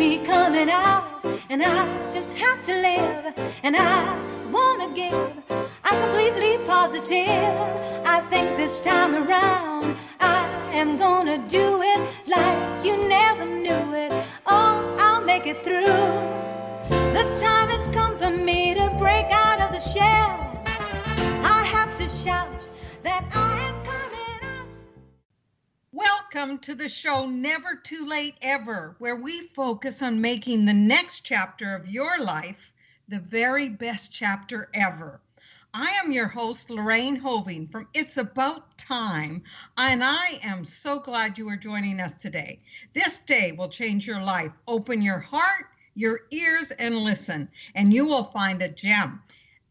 me coming out, and I just have to live, and I wanna give. I'm completely positive. I think this time around I am gonna do it like you never knew it. Oh, I'll make it through. The time has come for me to break out of the shell. I have to shout that I am coming out. Welcome to the show Never Too Late Ever, where we focus on making the next chapter of your life the very best chapter ever. I am your host, Lorraine Hoving from It's About Time, and I am so glad you are joining us today. This day will change your life. Open your heart, your ears, and listen, and you will find a gem,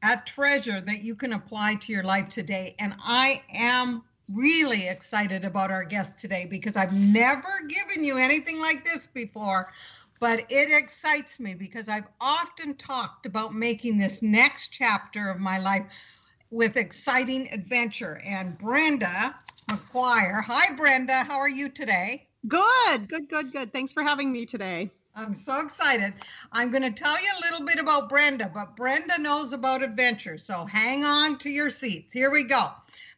a treasure that you can apply to your life today. And I am really excited about our guest today because I've never given you anything like this before. But it excites me because I've often talked about making this next chapter of my life with exciting adventure. And Brenda McGuire. Hi, Brenda. How are you today? Good. Thanks for having me today. I'm so excited. I'm going to tell you a little bit about Brenda, but Brenda knows about adventure. So hang on to your seats. Here we go.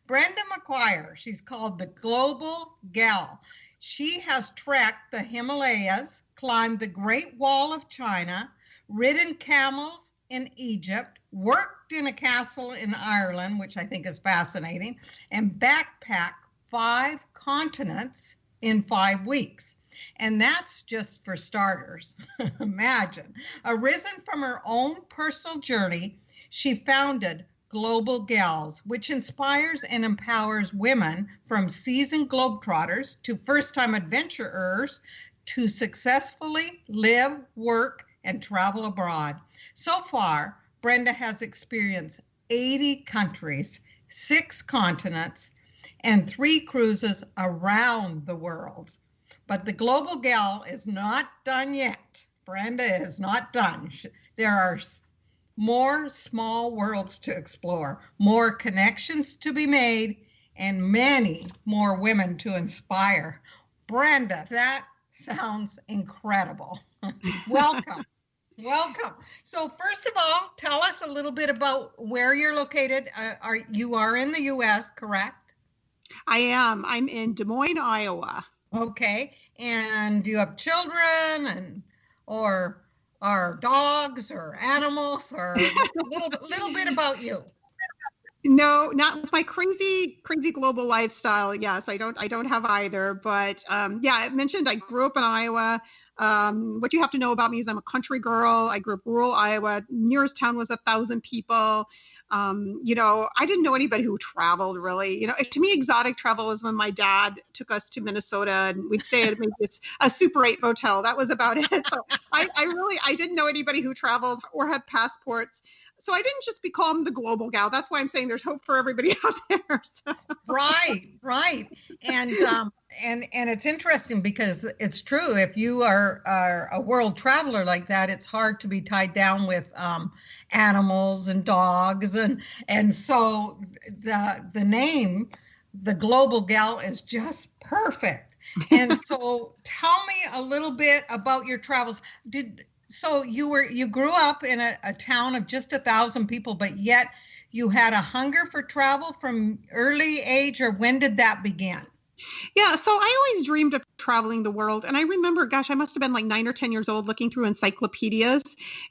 Brenda McGuire. She's called the Global Gal. She has trekked the Himalayas, climbed the Great Wall of China, ridden camels in Egypt, worked in a castle in Ireland, which I think is fascinating, and backpacked 5 continents in 5 weeks. And that's just for starters. Imagine. Arisen from her own personal journey, she founded Global Gals, which inspires and empowers women from seasoned globetrotters to first-time adventurers to successfully live, work, and travel abroad. So far, Brenda has experienced 80 countries, 6 continents, and 3 cruises around the world. But the Global Gal is not done yet. Brenda is not done. There are more small worlds to explore, more connections to be made, and many more women to inspire. Brenda, that sounds incredible. Welcome. Welcome. So first of all, tell us a little bit about where you're located. You are in the U.S., correct? I am. I'm in Des Moines, Iowa. Okay. And do you have children or dogs or animals, or a little bit about you? No, not with my crazy global lifestyle. Yes, I don't have either. But yeah, I mentioned I grew up in Iowa. What you have to know about me is I'm a country girl. I grew up rural Iowa. Nearest town was 1,000 people. I didn't know anybody who traveled really. To me, exotic travel was when my dad took us to Minnesota and we'd stay at maybe a Super 8 motel. That was about it. So I didn't know anybody who traveled or had passports. So I didn't just become the Global Gal. That's why I'm saying there's hope for everybody out there. So. Right. And it's interesting because it's true. If you are a world traveler like that, it's hard to be tied down with animals and dogs. And so the name, the Global Gal, is just perfect. And so tell me a little bit about your travels. So you grew up in a town of just 1,000 people, but yet you had a hunger for travel from early age, or when did that begin? Yeah, so I always dreamed of traveling the world. And I remember, I must have been like 9 or 10 years old looking through encyclopedias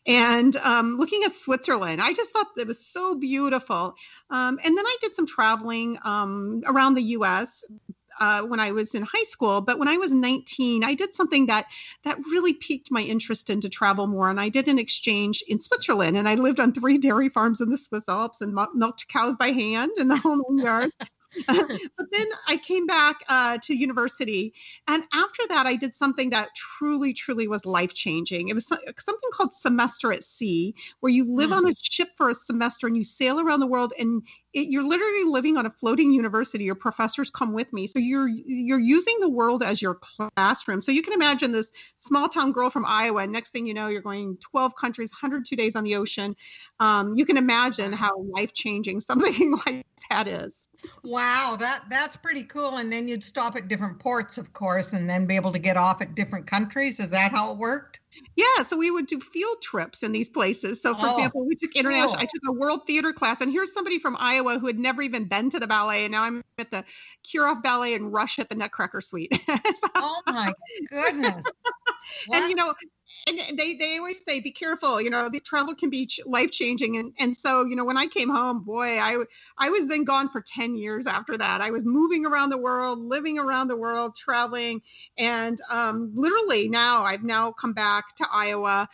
and looking at Switzerland. I just thought it was so beautiful. And then I did some traveling around the U.S. When I was in high school. But when I was 19, I did something that really piqued my interest into travel more. And I did an exchange in Switzerland. And I lived on 3 dairy farms in the Swiss Alps and milked cows by hand in the home yard. But then I came back to university. And after that, I did something that truly, truly was life-changing. It was something called Semester at Sea, where you live on a ship for a semester and you sail around the world, and you're literally living on a floating university. Your professors come with me. So you're using the world as your classroom. So you can imagine this small town girl from Iowa. Next thing you know, you're going 12 countries, 102 days on the ocean. You can imagine how life-changing something like that is. Wow, that's pretty cool. And then you'd stop at different ports, of course, and then be able to get off at different countries. Is that how it worked? Yeah, so we would do field trips in these places. So, for Oh, example, we took international. I cool. took a world theater class, and here's somebody from Iowa who had never even been to the ballet, and now I'm at the Kirov Ballet in Russia at the Nutcracker Suite. Oh my goodness. And What? and they always say, be careful, the travel can be life changing. And so, when I came home, boy, I was then gone for 10 years after that. I was moving around the world, living around the world, traveling. And literally now I've now come back to Iowa,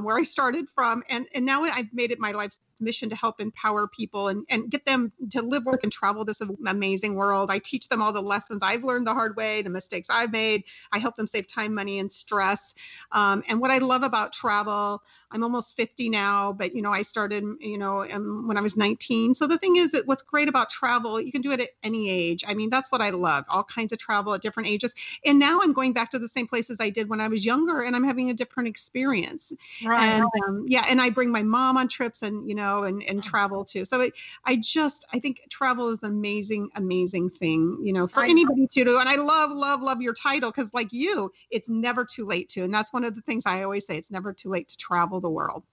where I started from. And now I've made it my life's mission to help empower people and get them to live, work, and travel this amazing world. I teach them all the lessons I've learned the hard way, the mistakes I've made. I help them save time, money, and stress. And what I love about travel, I'm almost 50 now, but, I started, when I was 19. So the thing is that what's great about travel, you can do it at any age. I mean, that's what I love, all kinds of travel at different ages. And now I'm going back to the same places I did when I was younger, and I'm having a different experience. Right. And and I bring my mom on trips and travel too. So I think travel is an amazing thing, for anybody to do. And I love your title, because like you, it's never too late to. And that's one of the things I always say, it's never too late to travel the world.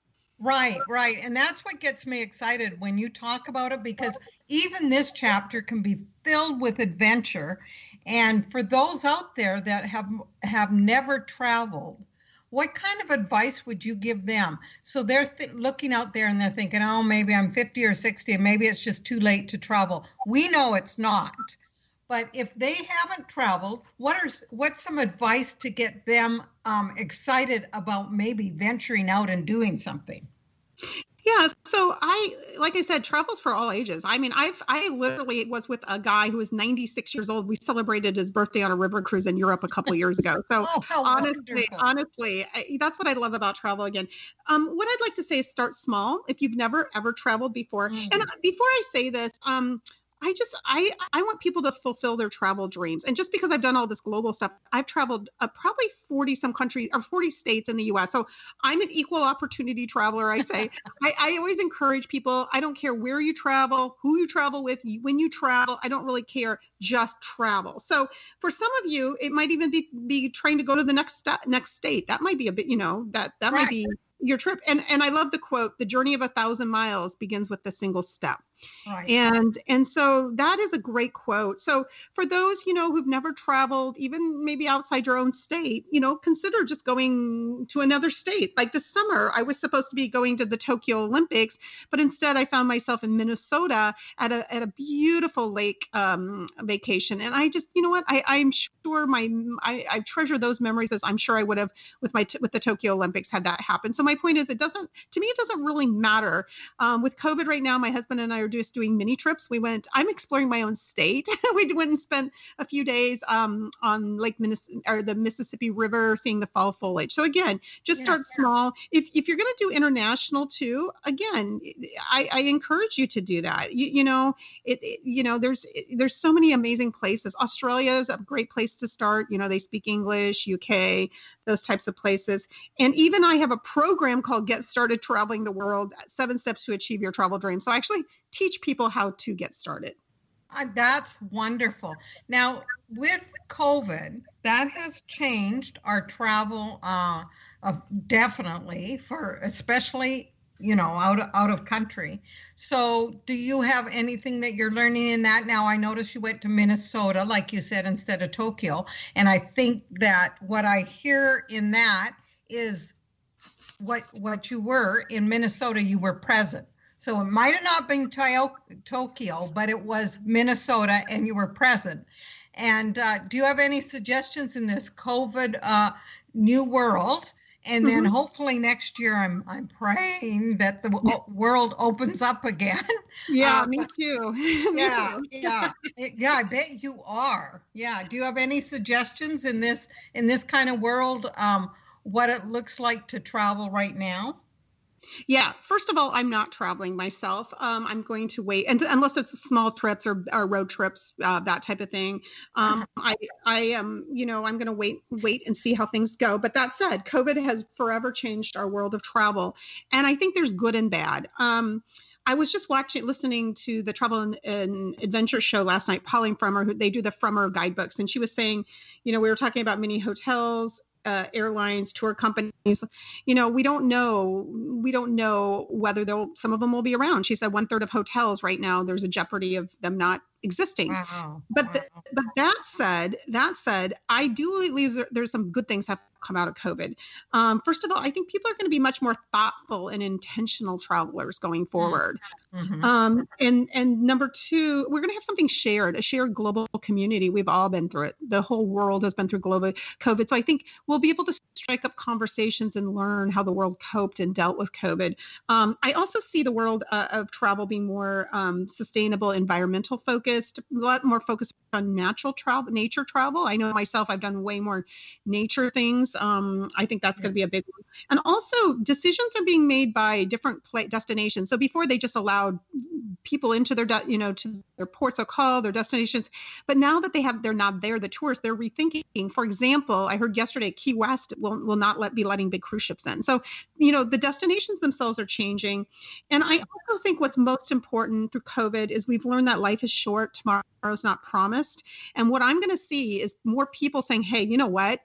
Right, right. And that's what gets me excited when you talk about it, because even this chapter can be filled with adventure. And for those out there that have never traveled, what kind of advice would you give them? So they're looking out there and they're thinking, oh, maybe I'm 50 or 60 and maybe it's just too late to travel. We know it's not. But if they haven't traveled, what's some advice to get them excited about maybe venturing out and doing something? Yeah, so like I said, travel's for all ages. I mean, I literally was with a guy who was 96 years old. We celebrated his birthday on a river cruise in Europe a couple years ago. So Oh, how honestly, that's what I love about travel. Again, what I'd like to say is start small. If you've never ever traveled before, wonderful. and before I say this, I want people to fulfill their travel dreams. And just because I've done all this global stuff, I've traveled probably 40 some countries or 40 states in the US. So I'm an equal opportunity traveler. I say, I always encourage people. I don't care where you travel, who you travel with, when you travel, I don't really care, just travel. So for some of you, it might even be trying to go to the next state. That might be a bit, that Right. might be your trip. And I love the quote, the journey of 1,000 miles begins with a single step. Right. And so that is a great quote. So for those, who've never traveled, even maybe outside your own state, consider just going to another state. Like this summer, I was supposed to be going to the Tokyo Olympics, but instead I found myself in Minnesota at a beautiful lake vacation. And I just, I'm sure I treasure those memories as I'm sure I would have with the Tokyo Olympics had that happen. So my point is, it doesn't really matter. With COVID right now, my husband and I are just doing mini trips. I'm exploring my own state. We went and spent a few days on the Mississippi River, seeing the fall foliage. So again, just start small. If you're going to do international too, again, I encourage you to do that. There's so many amazing places. Australia is a great place to start. They speak English, UK, those types of places. And even I have a program called Get Started Traveling the World, 7 Steps to Achieve Your Travel Dream. So I actually teach people how to get started. That's wonderful. Now, with COVID, that has changed our travel definitely, for especially out of country. So do you have anything that you're learning in that? Now, I noticed you went to Minnesota, like you said, instead of Tokyo. And I think that what I hear in that is what you were in Minnesota, you were present. So it might have not been Tokyo, but it was Minnesota and you were present. And do you have any suggestions in this COVID new world? And then hopefully next year, I'm praying that the world opens up again. Yeah, me too. Yeah. I bet you are. Yeah. Do you have any suggestions in this kind of world, what it looks like to travel right now? Yeah. First of all, I'm not traveling myself. I'm going to wait, and unless it's small trips or road trips, that type of thing. I am, I'm going to wait and see how things go. But that said, COVID has forever changed our world of travel, and I think there's good and bad. I was just listening to the Travel and Adventure show last night, Pauline Frummer, who they do the Frummer guidebooks. And she was saying, we were talking about many hotels, airlines, tour companies. We don't know whether some of them will be around. She said 1/3 of hotels right now, there's a jeopardy of them not existing. Wow. But that said, I do believe there's some good things have come out of COVID. First of all, I think people are going to be much more thoughtful and intentional travelers going forward. Mm-hmm. And number two, we're going to have something shared, a shared global community. We've all been through it. The whole world has been through COVID. So I think we'll be able to strike up conversations and learn how the world coped and dealt with COVID. I also see the world of travel being more sustainable, environmental focused, a lot more focused on nature travel. I know myself, I've done way more nature things. I think that's going to be a big one. And also decisions are being made by different destinations. So before they just allowed people into their, to their ports of call, their destinations. But now that they're not there, the tourists, they're rethinking. For example, I heard yesterday, Key West will not be letting big cruise ships in. So, the destinations themselves are changing. And I also think what's most important through COVID is we've learned that life is short, tomorrow's not promised. And what I'm going to see is more people saying, hey, you know what?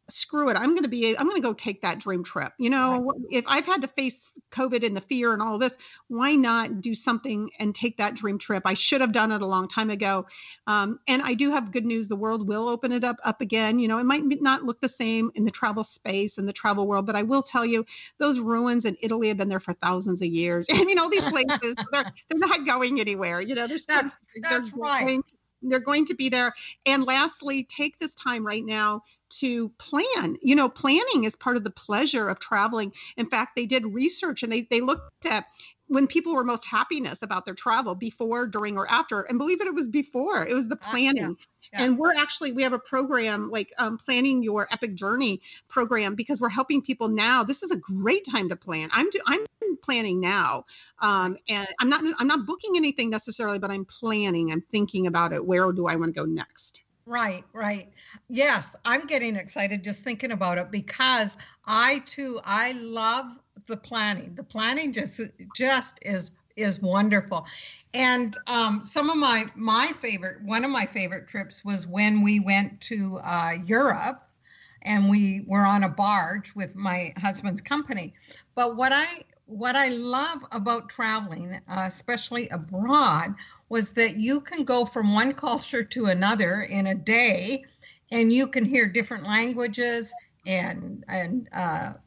Screw it. I'm going to go take that dream trip. If I've had to face COVID and the fear and all of this, why not do something and take that dream trip? I should have done it a long time ago. And I do have good news. The world will open it up again. It might not look the same in the travel space and the travel world, but I will tell you those ruins in Italy have been there for thousands of years. All these places, they're not going anywhere. That's right. They're going to be there. And lastly, take this time right now to plan. Planning is part of the pleasure of traveling. In fact, they did research and they looked at when people were most happiness about their travel, before, during, or after. And believe it was before. It was the planning. Yeah. And we have a program like Planning Your Epic Journey program, because we're helping people now. This is a great time to plan. I'm planning now. And I'm not booking anything necessarily, but I'm planning. I'm thinking about it. Where do I want to go next? Right. Yes, I'm getting excited just thinking about it, because I love the planning. The planning just is wonderful. And one of my favorite trips was when we went to Europe, and we were on a barge with my husband's company. But what I love about traveling, especially abroad, was that you can go from one culture to another in a day, and you can hear different languages, and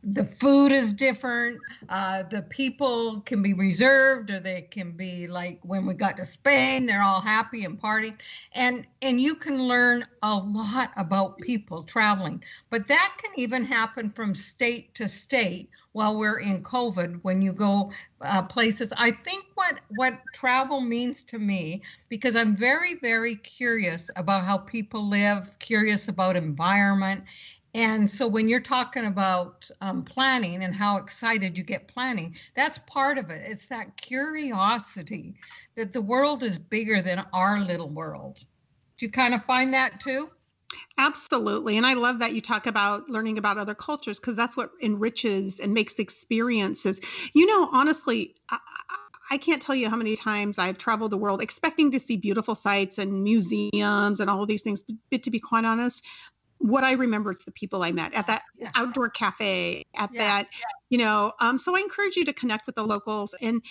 the food is different. The people can be reserved, or they can be like when we got to Spain, they're all happy and partying, and you can learn a lot about people traveling. But that can even happen from state to state while we're in COVID, when you go places. I think what travel means to me, because I'm very, very curious about how people live, curious about environment. And so when you're talking about planning and how excited you get planning, that's part of it. It's that curiosity that the world is bigger than our little world. Do you kind of find that too? Absolutely. And I love that you talk about learning about other cultures, because that's what enriches and makes the experiences. Honestly, I can't tell you how many times I've traveled the world expecting to see beautiful sights and museums and all of these things. But to be quite honest, what I remember is the people I met at that outdoor cafe, so I encourage you to connect with the locals. And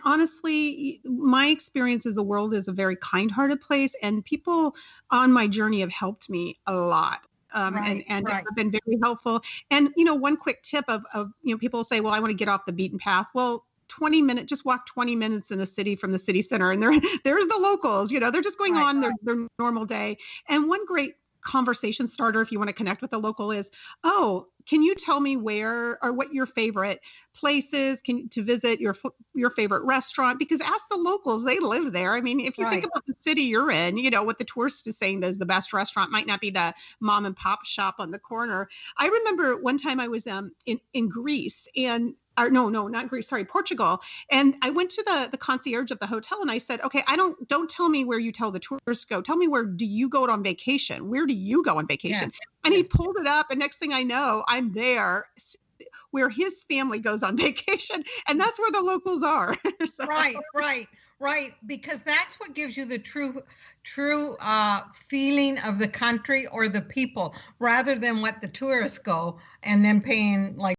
honestly, my experience is the world is a very kind-hearted place, and people on my journey have helped me a lot. And have been very helpful. And, one quick tip of people say, well, I want to get off the beaten path. Well, just walk 20 minutes in the city from the city center, and there's the locals, they're just going on their normal day. And one great conversation starter, if you want to connect with the local, is, oh, can you tell me where or what your favorite place is to visit, your favorite restaurant? Because ask the locals, they live there. I mean, if you think about the city you're in, what the tourist is saying is the best restaurant might not be the mom and pop shop on the corner. I remember one time I was in Greece, and not Greece, sorry, Portugal. And I went to the concierge of the hotel, and I said, okay, don't tell me where you tell the tourists go. Tell me, where do you go on vacation? Where do you go on vacation? Yes. And he pulled it up, and next thing I know, I'm there where his family goes on vacation, and that's where the locals are. So. Right. Because that's what gives you the true feeling of the country or the people, rather than what the tourists go and then paying like